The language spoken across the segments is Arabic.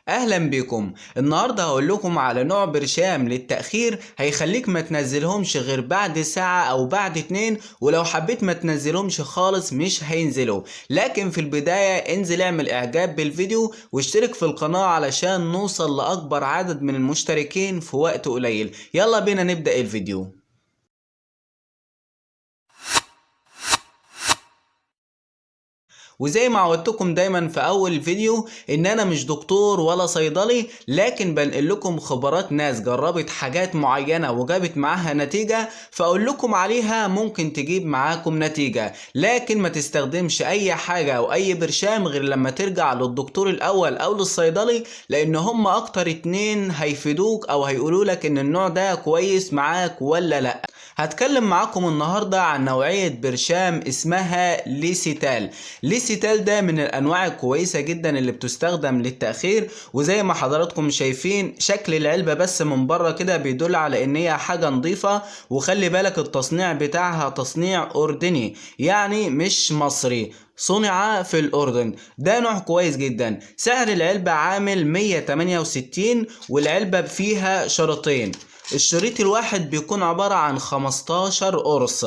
اهلا بكم. النهارده هقول لكم على نوع برشام للتأخير هيخليك ما تنزلهمش غير بعد ساعة او بعد اتنين، ولو حبيت ما تنزلهمش خالص مش هينزلوا. لكن في البداية انزل اعمل اعجاب بالفيديو واشترك في القناة علشان نوصل لاكبر عدد من المشتركين في وقت قليل. يلا بينا نبدأ الفيديو. وزي ما عودتكم دايما في اول فيديو ان انا مش دكتور ولا صيدلي، لكن بنقل لكم خبرات ناس جربت حاجات معينة وجابت معاها نتيجة، فاقول لكم عليها ممكن تجيب معاكم نتيجة. لكن ما تستخدمش اي حاجة او اي برشام غير لما ترجع للدكتور الاول او للصيدلي، لان هم اكتر اتنين هيفيدوك او هيقولوا لك ان النوع ده كويس معاك ولا لا. هتكلم معاكم النهاردة عن نوعية برشام اسمها ليسيتال. ليسيتال ده من الانواع الكويسة جدا اللي بتستخدم للتأخير، وزي ما حضراتكم شايفين شكل العلبة بس من بره كده بيدل على ان هي حاجة نظيفة. وخلي بالك التصنيع بتاعها تصنيع اردني، يعني مش مصري، صنع في الأردن. ده نوع كويس جدا. سعر العلبة عامل 168، والعلبة فيها شريطين. الشريط الواحد بيكون عبارة عن 15 قرص.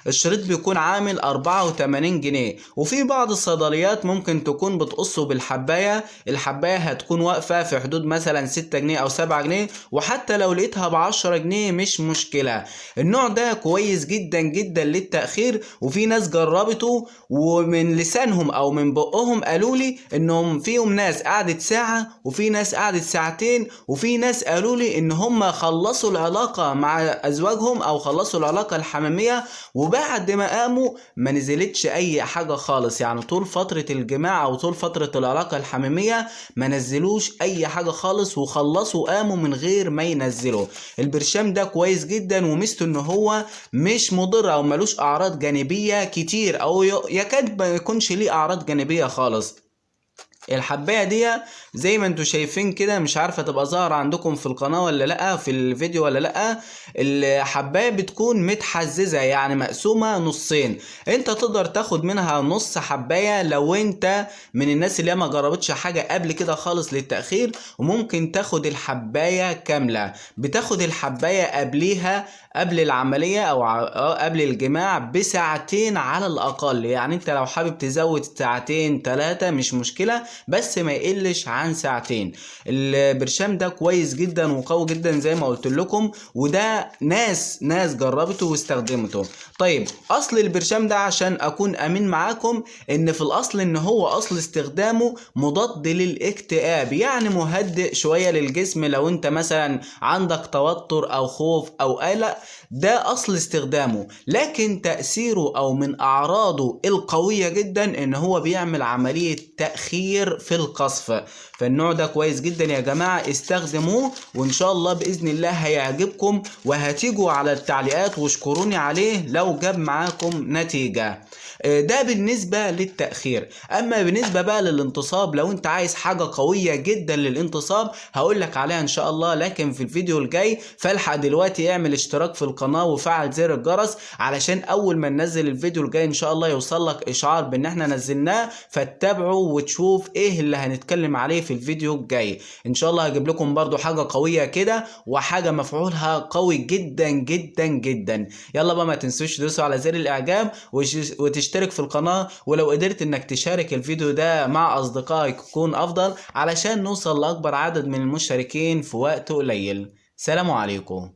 الشريط بيكون عامل 84 جنيه، وفي بعض الصيدليات ممكن تكون بتقصه بالحباية. الحباية هتكون واقفة في حدود مثلا 6 جنيه أو 7 جنيه، وحتى لو لقيتها ب10 جنيه مش مشكلة. النوع ده كويس جدا جدا للتأخير، وفي ناس جربته ومن لسانهم أو من بقهم قالوا لي إنهم فيهم ناس قعدت ساعة، وفي ناس قعدت ساعتين، وفي ناس قالوا لي إن هم خلصوا العلاقة مع أزواجهم أو خلصوا العلاقة الحميمية، وبعد ما قاموا ما نزلتش اي حاجة خالص. يعني طول فترة الجماع او طول فترة العلاقة الحميمية ما نزلوش اي حاجة خالص، وخلصوا قاموا من غير ما ينزلوا. البرشام ده كويس جدا، وميزته ان هو مش مضر او ملوش اعراض جانبية كتير، او يكاد ما يكونش ليه اعراض جانبية خالص. الحبايه دي زي ما انتوا شايفين كده، مش عارفه تبقى ظاهره عندكم في القناه ولا لا، في الفيديو ولا لا. الحبايه بتكون متحززه، يعني مقسومه نصين. انت تقدر تاخد منها نص حبايه لو انت من الناس اللي ما جربتش حاجه قبل كده خالص للتاخير، وممكن تاخد الحبايه كامله. بتاخد الحبايه قبليها، قبل العمليه او قبل الجماع بساعتين على الاقل. يعني انت لو حابب تزود ساعتين 3 مش مشكله، بس ما يقلش عن ساعتين. البرشام ده كويس جدا وقوي جدا زي ما قلت لكم، وده ناس جربته واستخدمته. طيب اصل البرشام ده عشان اكون امين معاكم، ان في الاصل ان هو اصل استخدامه مضاد للاكتئاب، يعني مهدئ شوية للجسم لو انت مثلا عندك توتر او خوف او قلق. ده اصل استخدامه، لكن تأثيره او من اعراضه القوية جدا ان هو بيعمل عملية تأخير في القصف. فالنوع ده كويس جدا يا جماعة، استخدموه وان شاء الله بإذن الله هيعجبكم، وهتيجوا على التعليقات واشكروني عليه لو جاب معاكم نتيجة. ده بالنسبة للتأخير. اما بالنسبة بقى للانتصاب، لو انت عايز حاجة قوية جدا للانتصاب هقولك عليها ان شاء الله، لكن في الفيديو الجاي. فالحق دلوقتي اعمل اشتراك في القناة وفعل زر الجرس، علشان اول ما ننزل الفيديو الجاي ان شاء الله يوصلك اشعار بان احنا نزلناه، فتتابعه وتشوف ايه اللي هنتكلم عليه في الفيديو الجاي. ان شاء الله هجيب لكم برضو حاجة قوية كده، وحاجة مفعولها قوي جدا جدا جدا. يلا بقى ما تنسوش تدوسوا على زر الاعجاب وتشترك في القناة، ولو قدرت انك تشارك الفيديو ده مع اصدقائك يكون افضل، علشان نوصل لاكبر عدد من المشتركين في وقت قليل. سلام عليكم.